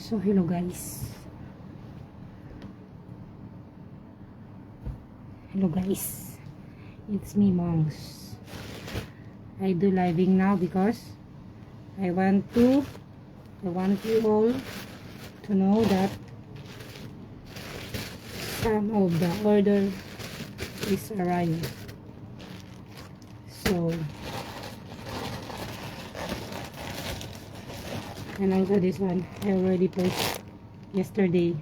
So hello guys. Hello guys. It's me Mongs. I do living now because I want you all to know that some of the order is arrived. So and also this one I already posted yesterday.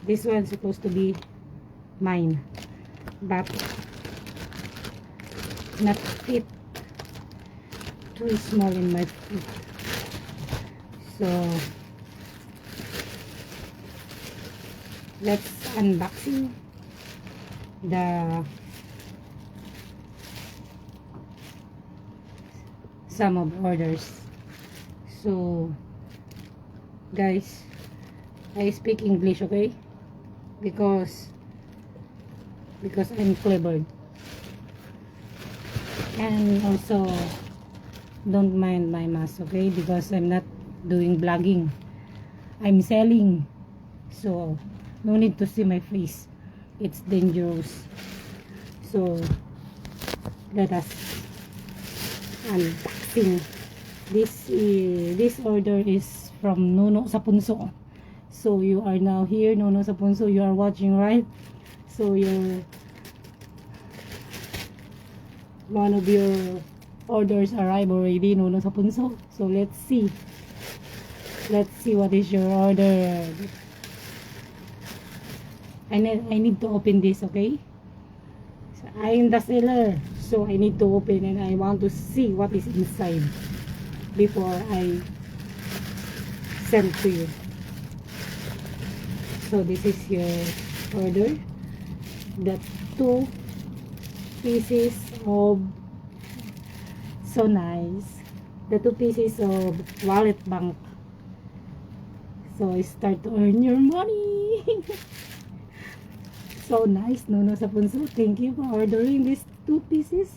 This one's supposed to be mine, but not fit, too small in my foot. So let's unboxing the some of orders. So guys, I speak English, okay? Because I'm clever, and also don't mind my mask, okay? Because I'm not doing vlogging, I'm selling, so no need to see my face, it's dangerous. So let us unboxing. This order is from Nuno sa Punso. So you are now here, Nuno sa Punso, you are watching, right? So your one of your orders arrived already, Nuno sa Punso. So let's see what is your order. I need to open this, okay? So I am the seller, so I need to open and I want to see what is inside before I send to you. So this is your order. The 2 pieces of, so nice, the 2 pieces of wallet bank. So start to earn your money. So nice, Nuno sa Punso, thank you for ordering these 2 pieces.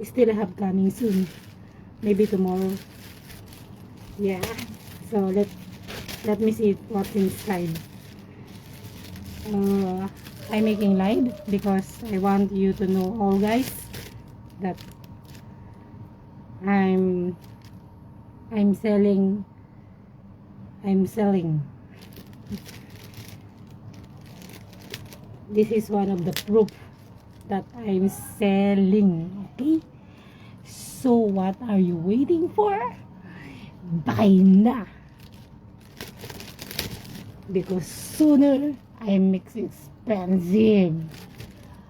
Still have coming soon, maybe tomorrow. Yeah, so let me see what's inside. I'm making live because I want you to know, all guys, that I'm selling. This is one of the proof that I'm selling, okay? So what are you waiting for? Buy na, because sooner I make it expensive,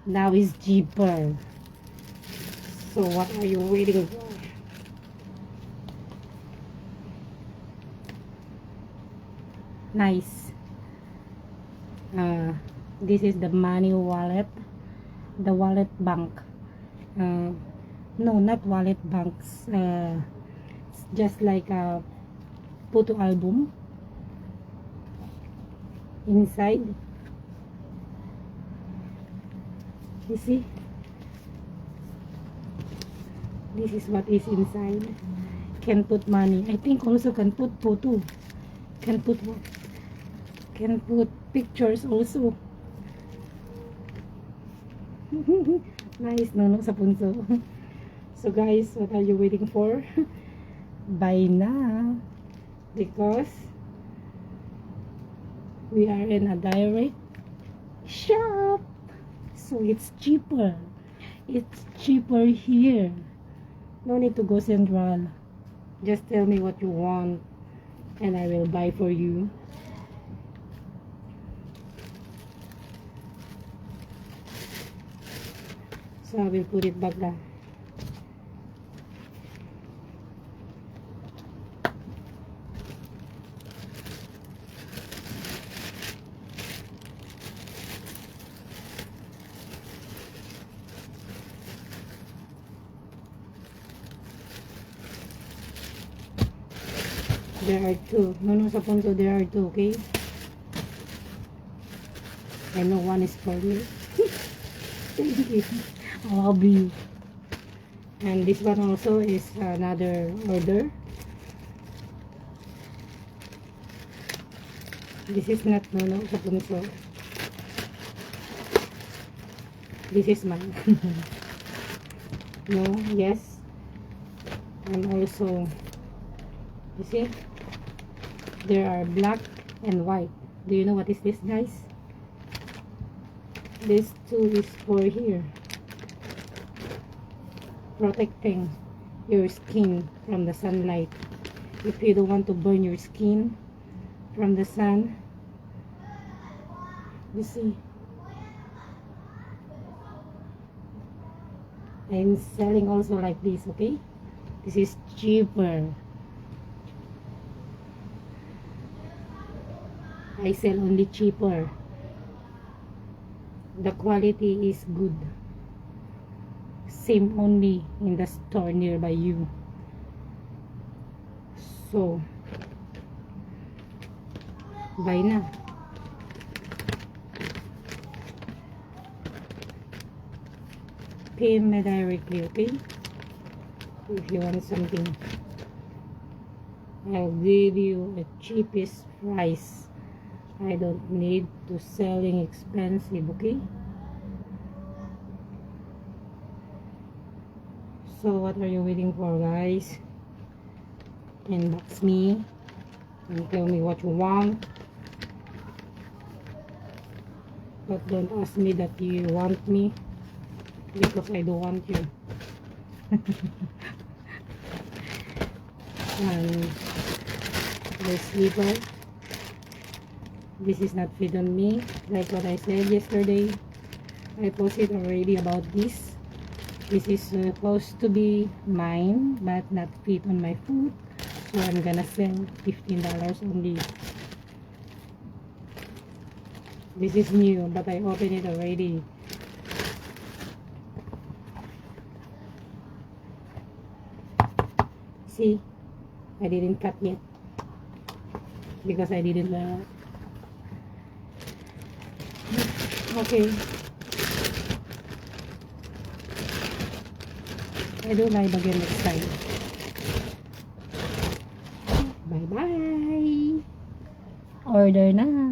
now it's cheaper. So what are you waiting for? Nice. This is the money wallet, the wallet bank. No, not wallet banks. It's just like a photo album inside. You see, this is what is inside. Can put money, I think. Also can put photo, can put pictures also. Nice, Nuno sa Punso. So guys, what are you waiting for? Buy now, because we are in a direct shop, so it's cheaper. It's cheaper here. No need to go central. Just tell me what you want and I will buy for you. So I will put it back down. There are 2. Nuno sa Punso, there are 2, okay? I know one is for me. Thank you. I love you. And this one also is another order. This is not Nono sa punso. This is mine. No, yes. And also, you see, there are black and white. Do you know what is this, guys? This too is for here, protecting your skin from the sunlight. If you don't want to burn your skin from the sun, you see, I'm selling also like this. Okay, this is cheaper. I sell only cheaper. The quality is good. Same only in the store nearby you. So, buy na. Pay me directly, okay? If you want something, I'll give you a cheapest price. I don't need to selling expensive, okay? So what are you waiting for, guys? Inbox me and tell me what you want, but don't ask me that you want me, because I don't want you. And the sleeper, this is not fit on me, like what I said yesterday. I posted already about this. This is supposed to be mine, but not fit on my foot, so I'm gonna sell $15 only. This is new, but I opened it already. See, I didn't cut yet because I didn't okay. I do live again next time. Bye bye. Order na.